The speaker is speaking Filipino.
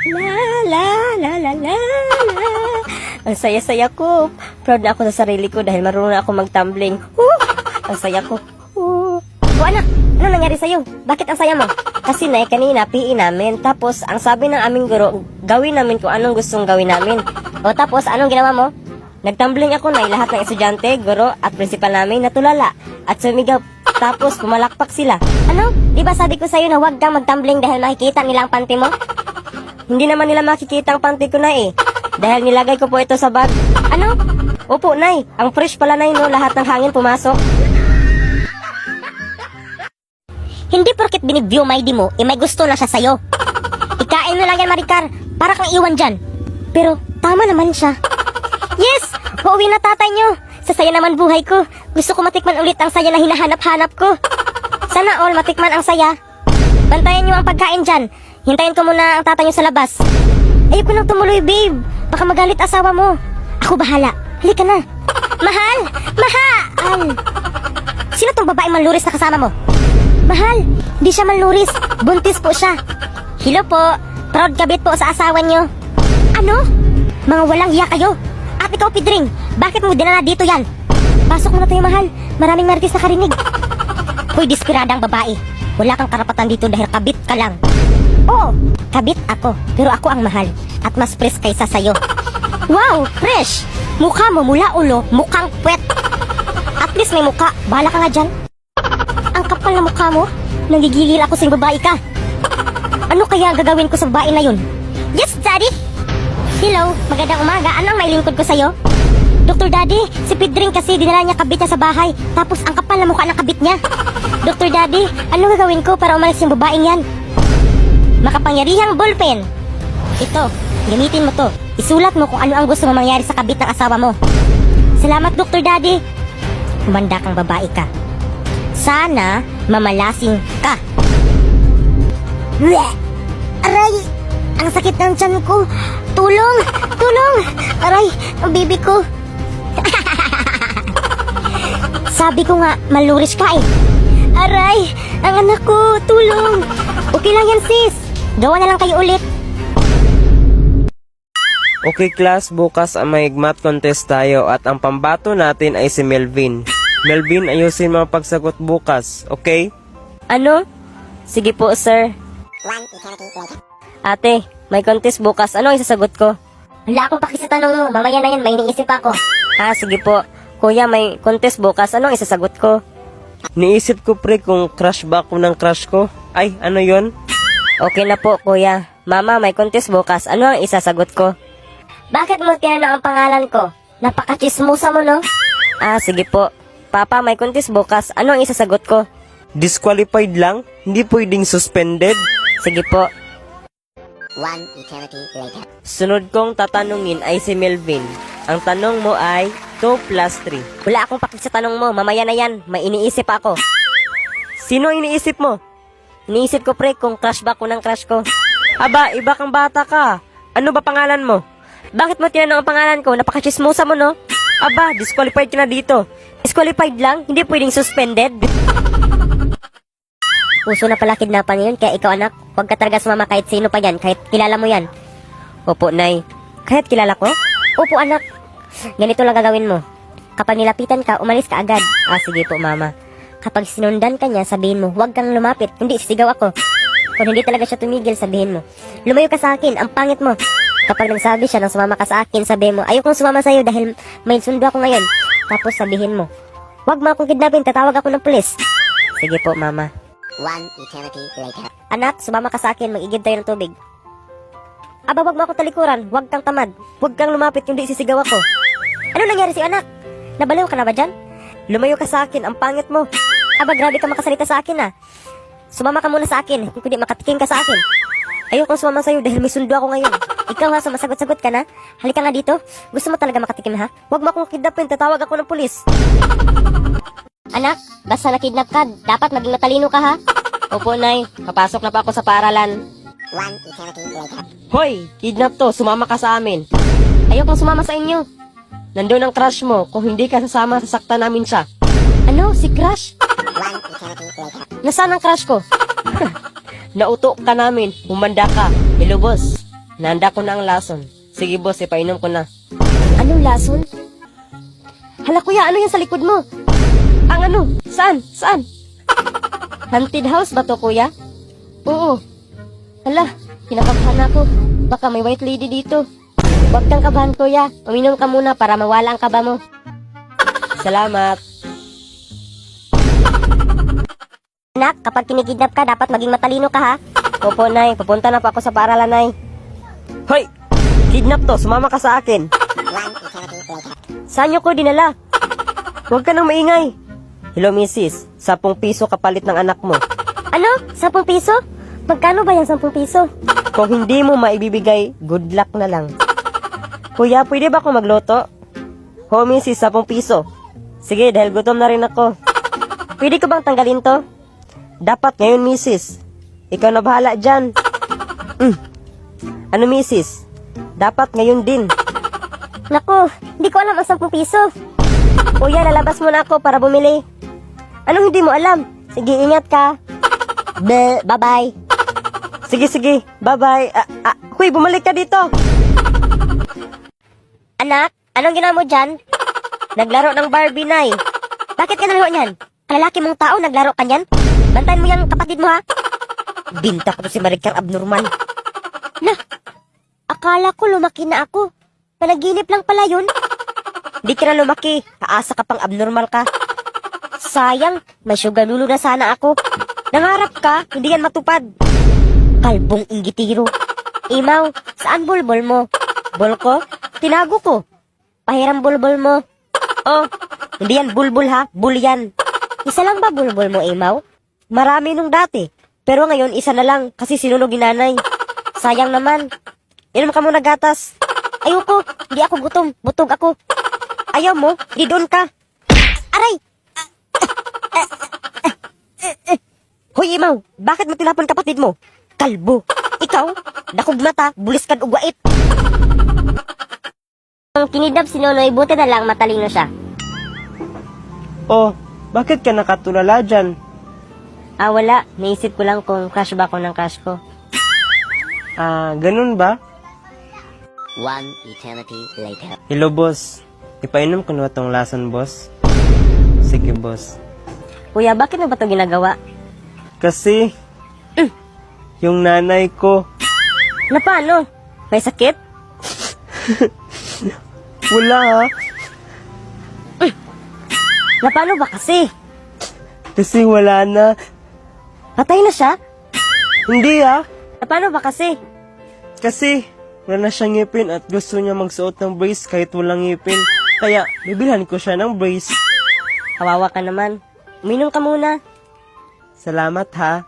La la la la la la. Ang saya-saya ko. Proud na ako sa sarili ko dahil marunong na ako mag-tumbling. Ang saya ko. O anak, ano nangyari sa'yo? Bakit ang saya mo? Kasi kanina PE namin. Tapos ang sabi ng aming guro, gawin namin kung anong gustong gawin namin. O tapos anong ginawa mo? Nagtumbling ako lahat ng estudyante, guro at principal namin natulala at sumigaw. Tapos pumalakpak sila. Ano? Di ba sabi ko sa'yo na huwag kang magtumbling dahil makikita nila ang panty mo? Hindi naman nila makikita ang panty ko na dahil nilagay ko po ito sa bag. Ano? Opo, Nay. Ang fresh pala, Nay, no? Lahat ng hangin pumasok. Hindi porket binibview my di mo, may gusto na siya sa'yo. Ikain mo lang yan, Maricar. Para kang iwan dyan. Pero, tama naman siya. Yes! Uuwi na tatay nyo. Sasaya naman buhay ko. Gusto ko matikman ulit ang saya na hinahanap-hanap ko. Sana all matikman ang saya. Bantayan nyo ang pagkain dyan. Hintayin ko muna ang tatay nyo sa labas. Ayoko nang tumuloy, babe. Baka magalit asawa mo. Ako bahala. Halika na. Mahal! Mahal! Sino tong babae manluris na kasama mo? Mahal! Di siya manluris. Buntis po siya. Hello po. Proud kabit po sa asawa nyo. Ano? Mga walang hiya kayo. At ikaw, Pidring, bakit mo dinala dito yan? Pasok mo na tayo, mahal. Maraming marites na karinig. Hoy, desperadang babae. Wala kang karapatan dito dahil kabit ka lang. Oo, kabit ako. Pero ako ang mahal. At mas fresh kaysa sayo. Wow, fresh! Mukha mo mula ulo, mukhang puwet. At least may mukha. Bahala ka nga dyan. Ang kapal na mukha mo. Nagigilil ako sa babae ka. Ano kaya gagawin ko sa babae na yun? Yes, Daddy! Hello, magandang umaga. Ano ang mailingkod ko sa'yo? Dr. Daddy, si Pidring kasi dinala niya kabit niya sa bahay. Tapos ang kapal na mukha ng kabit niya. Dr. Daddy, ano gagawin ko para umalis yung babaeng yan? Makapangyarihang ballpen. Ito, gamitin mo to. Isulat mo kung ano ang gusto mo mangyari sa kabit ng asawa mo. Salamat, Dr. Daddy. Humanda kang babae ka. Sana mamalasing ka. Bleh! Aray! Ang sakit ng tiyan ko. Tulong! Tulong! Aray! Ang baby ko. Sabi ko nga, maluris ka Aray! Ang anak ko! Tulong! Okay lang yan, sis. Gawa na lang kayo ulit. Okay, class, bukas ang may math contest tayo at ang pambato natin ay si Melvin. Melvin, ayusin mga pagsagot bukas, okay? Ano? Sige po, sir. Ate, may contest bukas. Ano ang isasagot ko? Wala akong paki sa tanong mo. Mamaya na yan, may iniisip ako. Sige po. Kuya, may contest bukas. Ano ang isasagot ko? Niisip ko pre kung crush ba ako ng crush ko. Ay, ano yon? Okay na po, kuya. Mama, may contest bukas. Ano ang isasagot ko? Bakit mo tinanong ang pangalan ko? Napaka-chismosa mo, no? Sige po. Papa, may contest bukas. Ano ang isasagot ko? Disqualified lang? Hindi pwedeng suspended? Sige po. One eternity later. Sunod kong tatanungin ay si Melvin. Ang tanong mo ay 2 plus 3. Wala akong paki sa tanong mo. Mamaya na yan. May iniisip ako. Sino iniisip mo? Iniisip ko, pre, kung crush ba ako ng crush ko. Aba, iba kang bata ka. Ano ba pangalan mo? Bakit mo tinanong ang pangalan ko? Napaka-chismosa mo, no? Aba, disqualified ka na dito. Disqualified lang? Hindi pwedeng suspended? Puso na pala kidnapan yun. Kaya ikaw, anak, huwag ka talaga sumama kahit sino pa yan. Kahit kilala mo yan. Opo, Nay. Kahit kilala ko? Opo, anak. Ganito lang gagawin mo. Kapag nilapitan ka, umalis ka agad. Sige po, Mama. Kapag sinundan ka niya, sabihin mo, huwag kang lumapit. Hindi, sisigaw ako. Kung hindi talaga siya tumigil, sabihin mo, lumayo ka sa akin, ang pangit mo. Kapag nagsabi siya nang sumama ka sa akin, sabihin mo, ayokong sumama sa'yo dahil may sundo ako ngayon. Tapos sabihin mo, huwag mo akong kidnapin, tatawag ako ng pulis. Sige po, Mama. One eternity later. Anak, sumama ka sa akin, mag-igib tayo ng tubig. Aba, wag mo ako talikuran, huwag kang tamad. Huwag kang lumapit, kundi sisigaw ako. Ano nangyari si anak? Nabaliw ka na ba dyan? Lumayo ka sa akin, ang pangit mo. Aba, grabe ka makasalita sa akin Sumama ka muna sa akin, kung kundi makatikim ka sa akin. Ayokong sumama sa'yo dahil may sundo ako ngayon. Ikaw sumasagot-sagot ka na. Halika nga dito. Gusto mo talaga makatikim Huwag mo akong kidnapin, tatawag ako ng pulis. Anak, basta nakidnap ka, dapat maging matalino ka Opo, Nay. Papasok na pa ako sa paaralan. One eternity later. Hoy, kidnap to. Sumama ka sa amin. Ayokong sumama sa inyo. Nandun ang crush mo. Kung hindi ka sasama, sasaktan namin siya. Ano? Si Crush? One eternity later. Nasaan ang crush ko? Nauto ka namin. Humanda ka. Hello, boss. Nanda ko na ang lason. Sige boss, ipainom ko na. Anong lason? Hala kuya, ano yan sa likod mo? Ang ano? Saan? Saan? Haunted house ba to kuya? Oo. Hala, kinakabahan ako. Baka may white lady dito. Huwag kang kabahan kuya. Uminom ka muna para mawala ang kaba mo. Salamat. Anak, kapag kinikidnap ka, dapat maging matalino ka ha. Opo, Nay. Pupunta na pa ako sa paaralan, Nay. Hoy! Kidnap to, sumama ka sa akin. One eternity later. Saan niyo ko dinala? Huwag ka nang maingay. Hello, Mrs. 10 piso kapalit ng anak mo. Ano? 10 piso? Magkano ba yung 10 piso? Kung hindi mo maibibigay, good luck na lang. Kuya, pwede ba ako magluto? Ho, Mrs. 10 piso. Sige, dahil gutom na rin ako. Pwede ko bang tanggalin to? Dapat ngayon, Mrs. Ikaw na bahala dyan. Ano, Mrs? Dapat ngayon din. Naku, hindi ko alam ang 10 piso. Kuya, lalabas muna ako para bumili. Anong hindi mo alam? Sige, ingat ka. Bye-bye. Sige, sige. Bye-bye. Huy, bumalik ka dito. Anak, anong ginawa mo dyan? Naglaro ng Barbie, Nay. Bakit ka nalaro niyan? Kalalaki mong tao, naglaro ka niyan? Bantayan mo yung kapatid mo ha? Binta ko to si Maricar abnormal. Akala ko lumaki na ako. Panaginip lang pala yun. Di ka na lumaki. Aasa ka pang abnormal ka. Sayang, may sugar lulu na sana ako. Nangarap ka, hindi yan matupad. Kalbong inggitiro. Imaw, saan bulbol mo? Bol ko? Tinago ko. Pahiram bulbol mo. Oh, hindi yan bulbul ha, bul yan. Isa lang ba bulbol mo, Imaw? Marami nung dati. Pero ngayon, isa na lang kasi sinunog ni nanay. Sayang naman. Inom ka muna gatas. Ayoko, di ako gutom. Butog ako. Ayaw mo, di doon ka. Aray! Hoy, Imaw, bakit mo tinapon kapatid mo? Kalbo. Ikaw, dakog mata, buliskad ug wait. Ang kinidnap si Nonoy, buti na lang matalino siya. Oh, bakit ka nakatulala dyan? Wala. Naisip ko lang kung crush ba ako ng crush ko. Ganun ba? One eternity later. Hello, boss. Ipainom ko na itong lason, boss. Sige, boss. Kuya, bakit mo ba ito ginagawa? Kasi, yung nanay ko, Na paano? May sakit? wala ha. Na paano ba kasi? Kasi wala na. Patay na siya? Hindi ha. Na paano ba kasi? Kasi, wala na siyang ngipin at gusto niya magsuot ng brace kahit walang ngipin. Kaya, bibilhan ko siya ng brace. Kawawa ka naman. Uminom ka muna. Salamat ha.